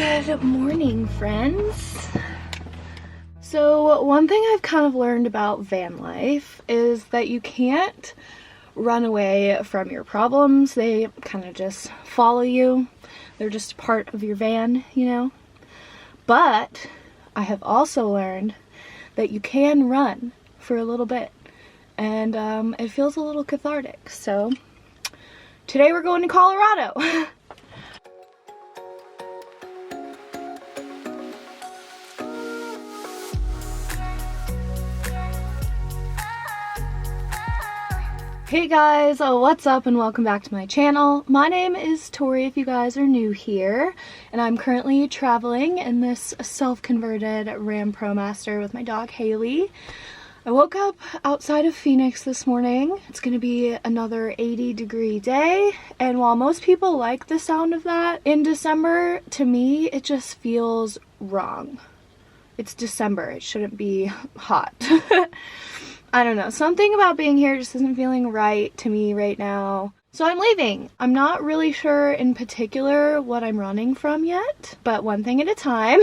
Good morning, friends. So one thing I've kind of learned about van life is that you can't run away from your problems. They kind of just follow you. They're just part of your van, you know? But I have also learned that you can run for a little bit, and it feels a little cathartic. So today we're going to Colorado. Hey guys, what's up and welcome back to my channel. My name is Tori if you guys are new here, and I'm currently traveling in this self-converted Ram ProMaster with my dog Haley. I woke up outside of Phoenix this morning. It's gonna be another 80-degree day, and while most people like the sound of that in December, to me it just feels wrong. It's December, it shouldn't be hot. I don't know, something about being here just isn't feeling right to me right now. So I'm leaving. I'm not really sure in particular what I'm running from yet, but one thing at a time.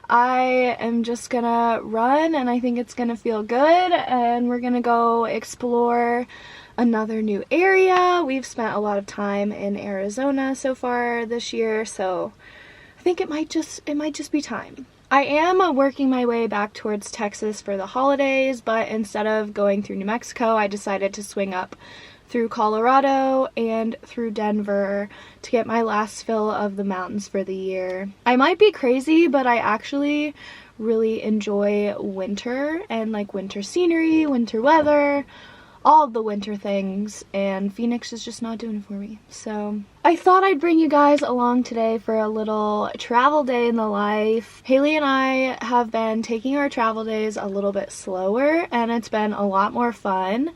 I am just gonna run and I think it's gonna feel good, and we're gonna go explore another new area. We've spent a lot of time in Arizona so far this year, so I think it might just be time. I am working my way back towards Texas for the holidays, but instead of going through New Mexico, I decided to swing up through Colorado and through Denver to get my last fill of the mountains for the year. I might be crazy, but I actually really enjoy winter and like winter scenery, winter weather, all the winter things, and Phoenix is just not doing it for me. So I thought I'd bring you guys along today for a little travel day in the life. Haley and I have been taking our travel days a little bit slower, and it's been a lot more fun.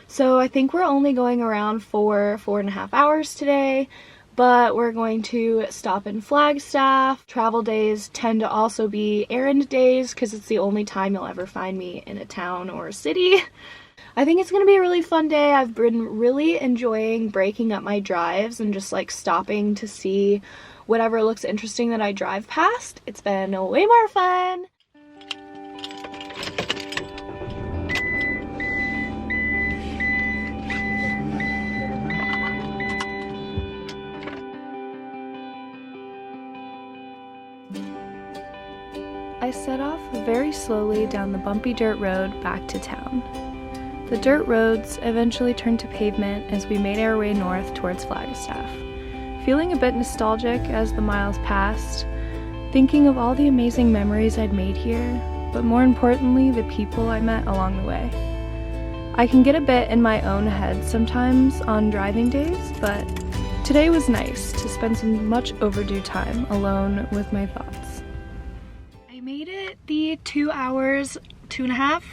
So I think we're only going around 4.5 hours today, but we're going to stop in Flagstaff. Travel days tend to also be errand days because it's the only time you'll ever find me in a town or a city. I think it's going to be a really fun day. I've been really enjoying breaking up my drives and just like stopping to see whatever looks interesting that I drive past. It's been way more fun. I set off very slowly down the bumpy dirt road back to town. The dirt roads eventually turned to pavement as we made our way north towards Flagstaff. Feeling a bit nostalgic as the miles passed, thinking of all the amazing memories I'd made here, but more importantly, the people I met along the way. I can get a bit in my own head sometimes on driving days, but today was nice to spend some much overdue time alone with my thoughts. I made it the 2.5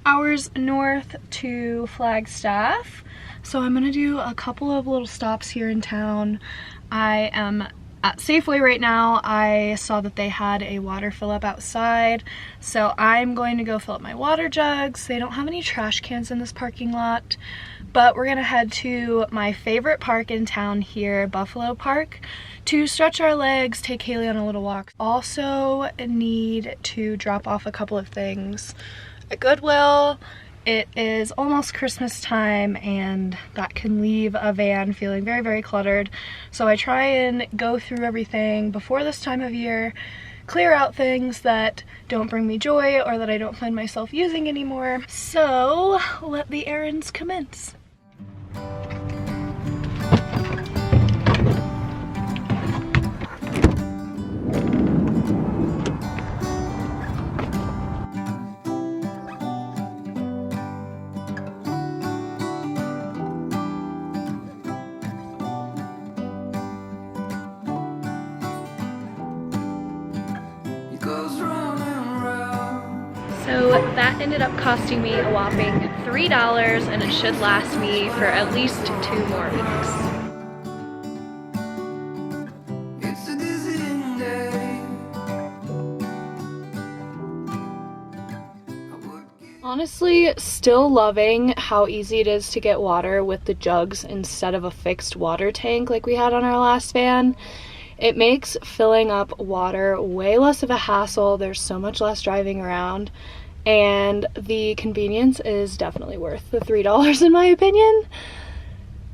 hours north to Flagstaff, so I'm gonna do a couple of little stops here in town. I am at Safeway right now. I saw that they had a water fill up outside, so I'm going to go fill up my water jugs. They don't have any trash cans in this parking lot, but we're gonna head to my favorite park in town here, Buffalo Park, to stretch our legs, take Haley on a little walk. Also need to drop off a couple of things at Goodwill. It is almost Christmas time, and that can leave a van feeling very, very cluttered. So I try and go through everything before this time of year, clear out things that don't bring me joy or that I don't find myself using anymore. So let the errands commence. So that ended up costing me a whopping $3, and it should last me for at least 2 more weeks. Honestly, still loving how easy it is to get water with the jugs instead of a fixed water tank like we had on our last van. It makes filling up water way less of a hassle. There's so much less driving around, and the convenience is definitely worth the $3 in my opinion.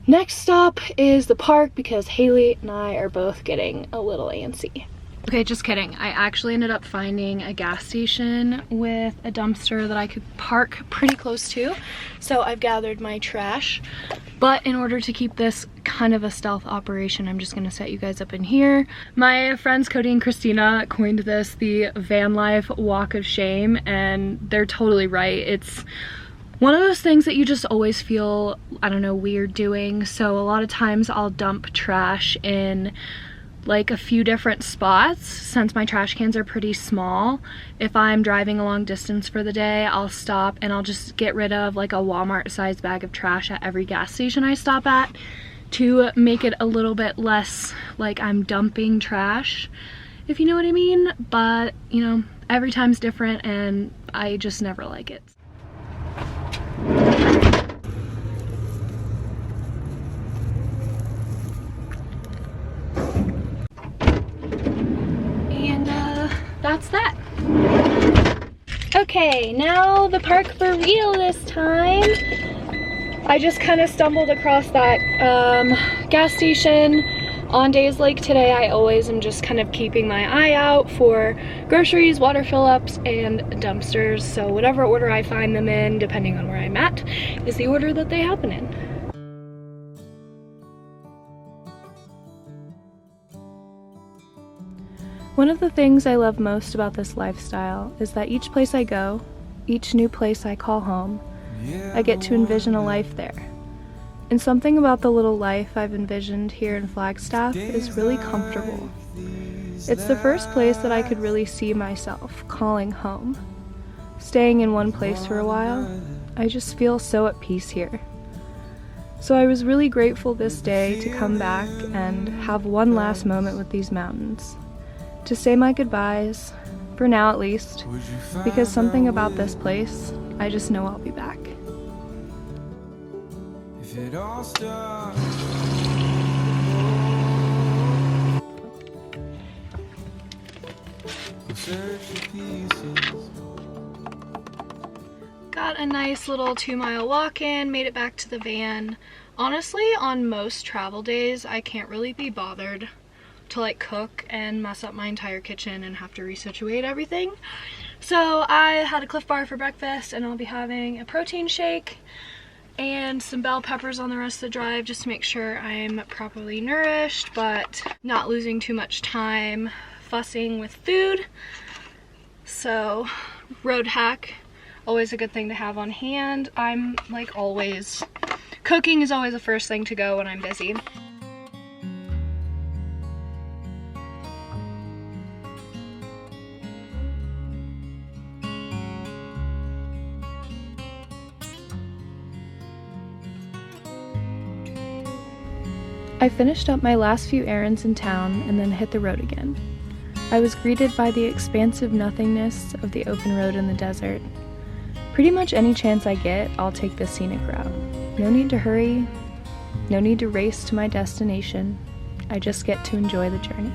Next stop is the park because Haley and I are both getting a little antsy. Okay, just kidding. I actually ended up finding a gas station with a dumpster that I could park pretty close to. So I've gathered my trash. But in order to keep this kind of a stealth operation, I'm just gonna set you guys up in here. My friends Cody and Christina coined this the van life walk of shame, and they're totally right. It's one of those things that you just always feel, I don't know, weird doing. So a lot of times I'll dump trash in like a few different spots since my trash cans are pretty small. If I'm driving a long distance for the day, I'll stop and I'll just get rid of like a Walmart sized bag of trash at every gas station I stop at to make it a little bit less like I'm dumping trash, if you know what I mean. But you know, every time's different and I just never like it. That's that. Okay, now the park for real this time. I just kind of stumbled across that gas station. On days like today, I always am just kind of keeping my eye out for groceries, water fill-ups, and dumpsters. So whatever order I find them in, depending on where I'm at, is the order that they happen in. One of the things I love most about this lifestyle is that each place I go, each new place I call home, I get to envision a life there. And something about the little life I've envisioned here in Flagstaff is really comfortable. It's the first place that I could really see myself calling home. Staying in one place for a while, I just feel so at peace here. So I was really grateful this day to come back and have one last moment with these mountains. To say my goodbyes, for now at least, because something about this place, I just know I'll be back. If it all starts, got a nice little 2-mile walk in, made it back to the van. Honestly, on most travel days, I can't really be bothered to like cook and mess up my entire kitchen and have to resituate everything. So I had a Cliff Bar for breakfast, and I'll be having a protein shake and some bell peppers on the rest of the drive just to make sure I'm properly nourished but not losing too much time fussing with food. So road hack, always a good thing to have on hand. I'm like always, cooking is always the first thing to go when I'm busy. I finished up my last few errands in town and then hit the road again. I was greeted by the expansive nothingness of the open road in the desert. Pretty much any chance I get, I'll take this scenic route. No need to hurry, no need to race to my destination. I just get to enjoy the journey.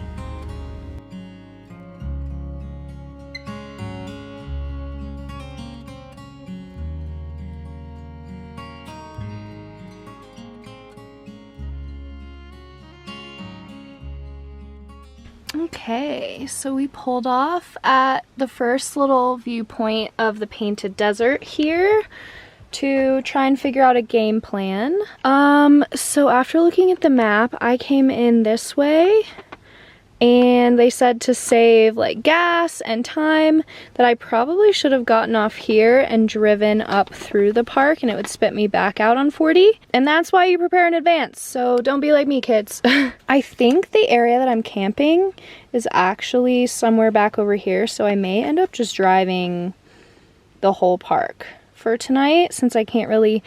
Okay, so we pulled off at the first little viewpoint of the painted desert here to try and figure out a game plan. So after looking at the map, I came in this way, and they said to save like gas and time that I probably should have gotten off here and driven up through the park, and it would spit me back out on 40. And that's why you prepare in advance, so don't be like me, kids. I think the area that I'm camping is actually somewhere back over here, so I may end up just driving the whole park for tonight since I can't really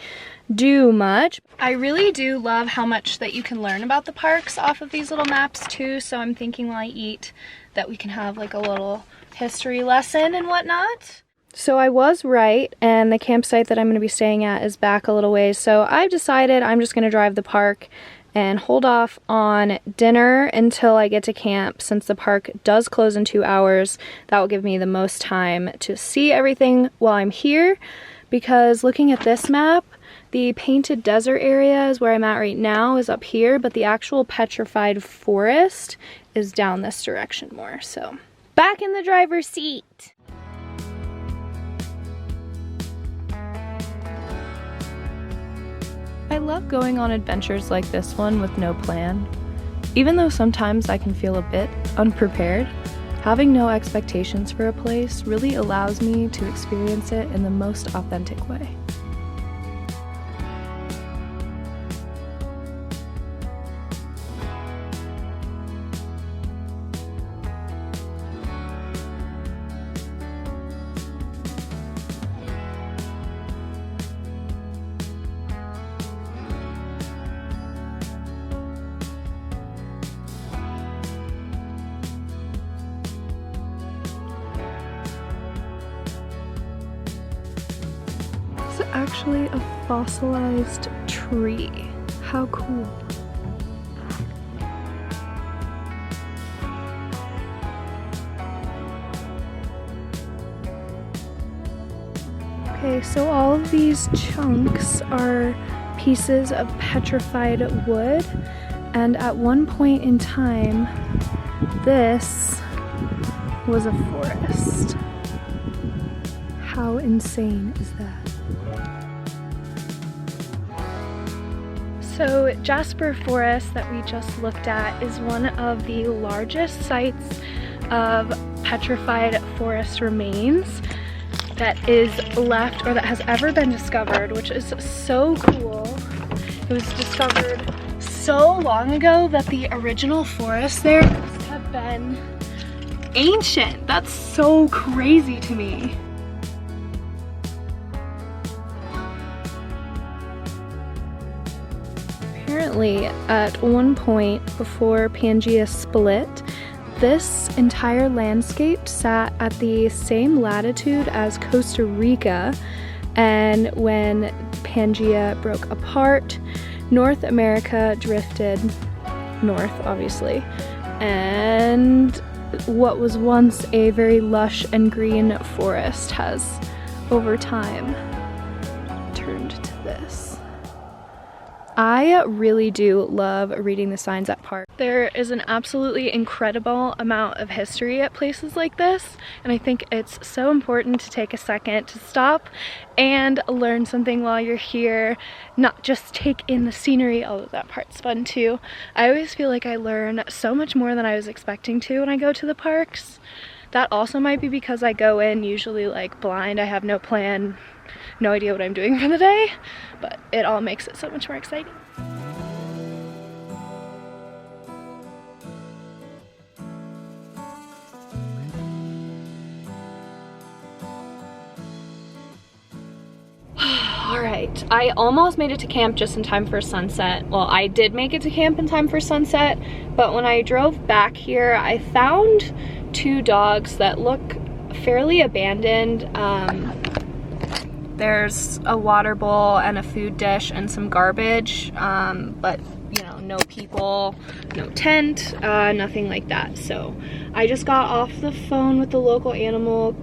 do much. I really do love how much that you can learn about the parks off of these little maps too, so I'm thinking while I eat that we can have like a little history lesson and whatnot. So I was right, and the campsite that I'm going to be staying at is back a little ways, so I've decided I'm just going to drive the park and hold off on dinner until I get to camp. Since the park does close in 2 hours, that will give me the most time to see everything while I'm here, because looking at this map, the painted desert area is where I'm at right now, is up here, but the actual petrified forest is down this direction more. So back in the driver's seat. I love going on adventures like this one with no plan. Even though sometimes I can feel a bit unprepared, having no expectations for a place really allows me to experience it in the most authentic way. It's actually a fossilized tree. How cool. Okay, so all of these chunks are pieces of petrified wood, and at one point in time, this was a forest. How insane is that? So Jasper Forest that we just looked at is one of the largest sites of petrified forest remains that is left, or that has ever been discovered, which is so cool. It was discovered so long ago that the original forest there must have been ancient. That's so crazy to me. Apparently, at one point before Pangea split, this entire landscape sat at the same latitude as Costa Rica, and when Pangea broke apart, North America drifted north, obviously, and what was once a very lush and green forest has, over time, turned to this. I really do love reading the signs at parks. There is an absolutely incredible amount of history at places like this, and I think it's so important to take a second to stop and learn something while you're here, not just take in the scenery, although that part's fun too. I always feel like I learn so much more than I was expecting to when I go to the parks. That also might be because I go in usually like blind. I have no plan, no idea what I'm doing for the day, but it all makes it so much more exciting. Alright, I almost made it to camp just in time for sunset. Well, I did make it to camp in time for sunset, but when I drove back here, I found 2 dogs that look fairly abandoned. There's a water bowl and a food dish and some garbage, but you know, no people, no tent, nothing like that. So I just got off the phone with the local animal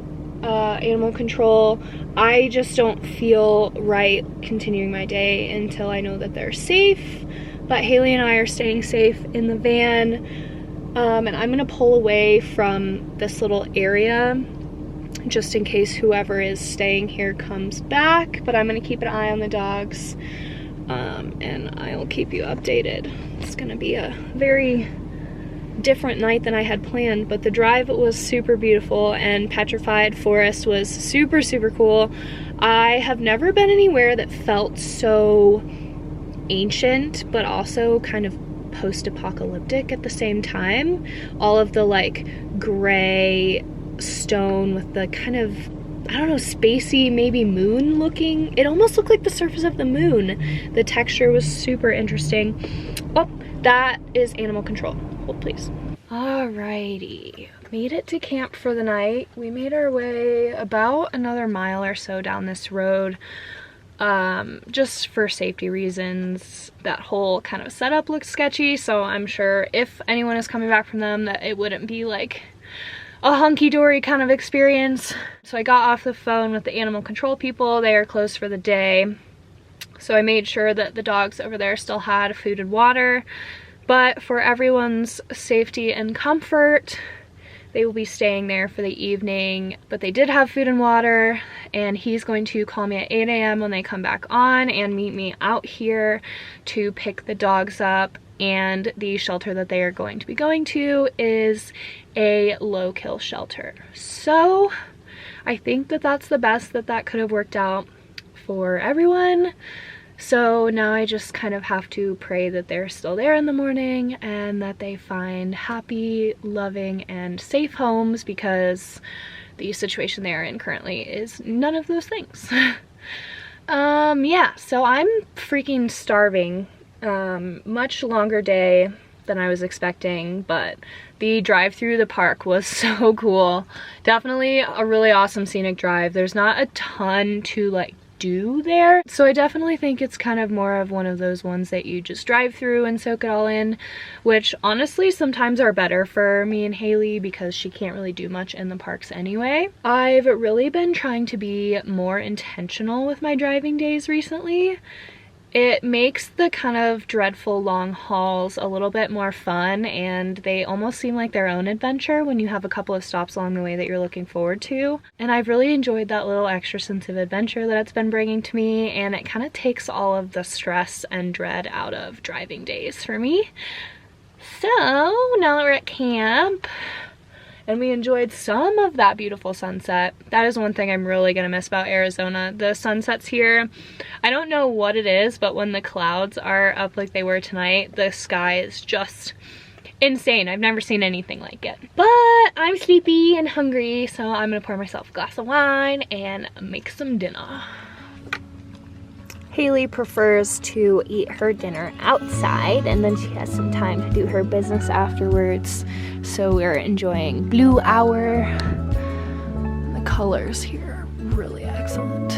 control. I just don't feel right continuing my day until I know that they're safe, but Haley and I are staying safe in the van, and I'm gonna pull away from this little area just in case whoever is staying here comes back, but I'm gonna keep an eye on the dogs, and I'll keep you updated. It's gonna be a very different night than I had planned, but the drive was super beautiful and petrified forest was super, super cool. I have never been anywhere that felt so ancient, but also kind of post-apocalyptic at the same time. All of the like gray stone with the kind of, I don't know, spacey, maybe moon looking. It almost looked like the surface of the moon. The texture was super interesting. Oh, that is animal control. Hold please. Alrighty, made it to camp for the night. We made our way about another mile or so down this road. just for safety reasons. That whole kind of setup looks sketchy, so I'm sure if anyone is coming back from them that it wouldn't be like a hunky-dory kind of experience. So I got off the phone with the animal control people. They are closed for the day. So I made sure that the dogs over there still had food and water. But for everyone's safety and comfort, they will be staying there for the evening. But they did have food and water, and he's going to call me at 8 a.m. when they come back on and meet me out here to pick the dogs up. And the shelter that they are going to be going to is a low-kill shelter. So I think that that's the best that could have worked out for everyone. So now I just kind of have to pray that they're still there in the morning and that they find happy, loving, and safe homes, because the situation they are in currently is none of those things. Yeah, so I'm freaking starving. Much longer day than I was expecting, but the drive through the park was so cool. Definitely a really awesome scenic drive. There's not a ton to like do there, so I definitely think it's kind of more of one of those ones that you just drive through and soak it all in, which honestly sometimes are better for me and Haley because she can't really do much in the parks anyway. I've really been trying to be more intentional with my driving days recently. It makes the kind of dreadful long hauls a little bit more fun, and they almost seem like their own adventure when you have a couple of stops along the way that you're looking forward to. And I've really enjoyed that little extra sense of adventure that it's been bringing to me, and it kind of takes all of the stress and dread out of driving days for me. So now that we're at camp and we enjoyed some of that beautiful sunset. That is one thing I'm really gonna miss about Arizona. The sunsets here, I don't know what it is, but when the clouds are up like they were tonight, the sky is just insane. I've never seen anything like it. But I'm sleepy and hungry, so I'm gonna pour myself a glass of wine and make some dinner. Haley prefers to eat her dinner outside, and then she has some time to do her business afterwards. So we're enjoying Blue Hour. The colors here are really excellent.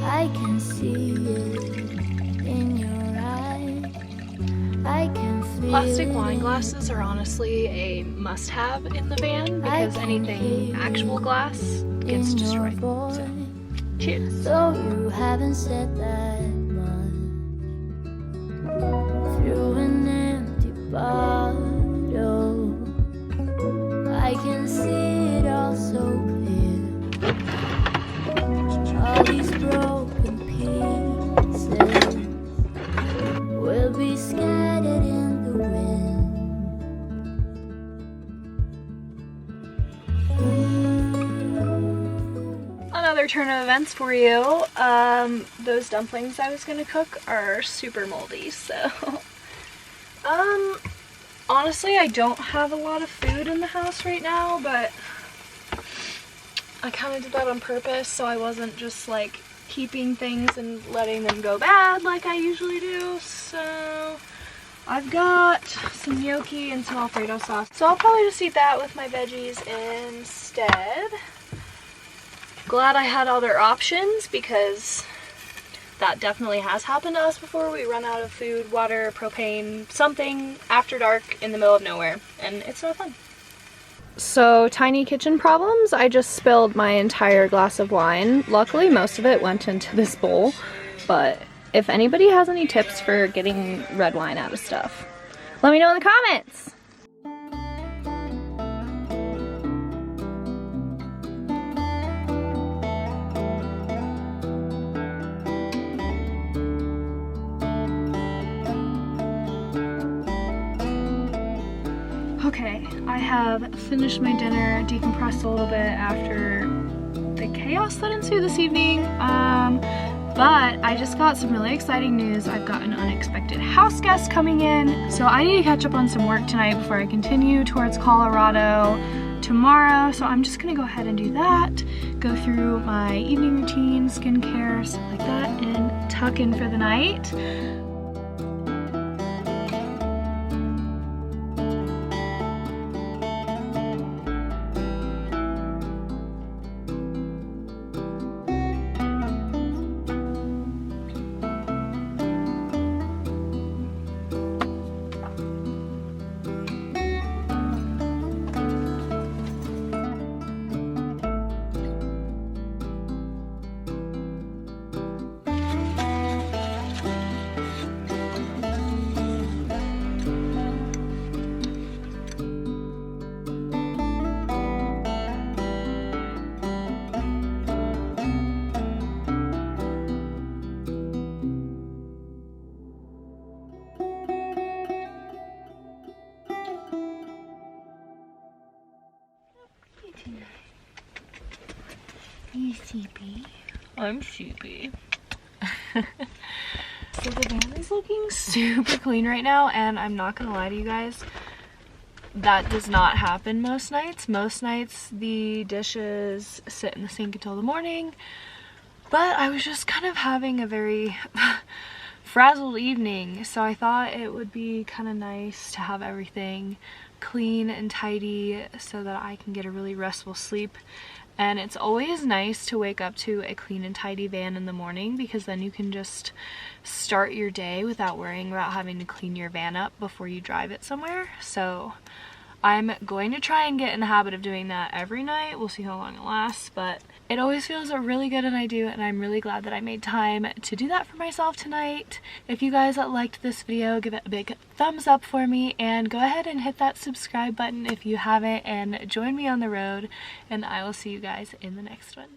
I can see it in your eyes. I can feel Plastic wine glasses are honestly a must-have in the van because anything actual glass gets destroyed. So, cheers. though you haven't said that much. Through an empty bottle, I can see it all so clear. All these broken pieces will be scattered in the wind. Another turn of events for you. Those dumplings I was gonna cook are super moldy, so honestly I don't have a lot of food in the house right now, but I kind of did that on purpose so I wasn't just like keeping things and letting them go bad like I usually do. So I've got some gnocchi and some Alfredo sauce, so I'll probably just eat that with my veggies instead. Glad I had other options because that definitely has happened to us before. We run out of food, water, propane, something after dark in the middle of nowhere, and it's not fun. So, tiny kitchen problems. I just spilled my entire glass of wine. Luckily, most of it went into this bowl, but if anybody has any tips for getting red wine out of stuff, let me know in the comments. Okay, I have finished my dinner, decompressed a little bit after the chaos that ensued this evening, but I just got some really exciting news. I've got an unexpected house guest coming in, so I need to catch up on some work tonight before I continue towards Colorado tomorrow, so I'm just gonna go ahead and do that, go through my evening routine, skincare, stuff like that, and tuck in for the night. You sleepy? I'm sleepy. So the van is looking super clean right now, and I'm not gonna lie to you guys, that does not happen most nights. Most nights the dishes sit in the sink until the morning, but I was just kind of having a very frazzled evening, so I thought it would be kind of nice to have everything clean and tidy so that I can get a really restful sleep. And it's always nice to wake up to a clean and tidy van in the morning, because then you can just start your day without worrying about having to clean your van up before you drive it somewhere. So I'm going to try and get in the habit of doing that every night. We'll see how long it lasts, but it always feels really good when I do, and I'm really glad that I made time to do that for myself tonight. If you guys liked this video, give it a big thumbs up for me, and go ahead and hit that subscribe button if you haven't, and join me on the road, and I will see you guys in the next one.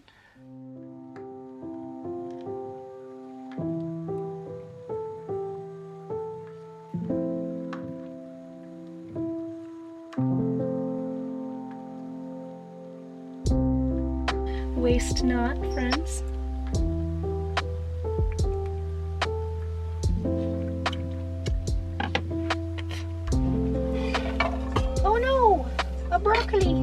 Waste not, friends. Oh no! A broccoli!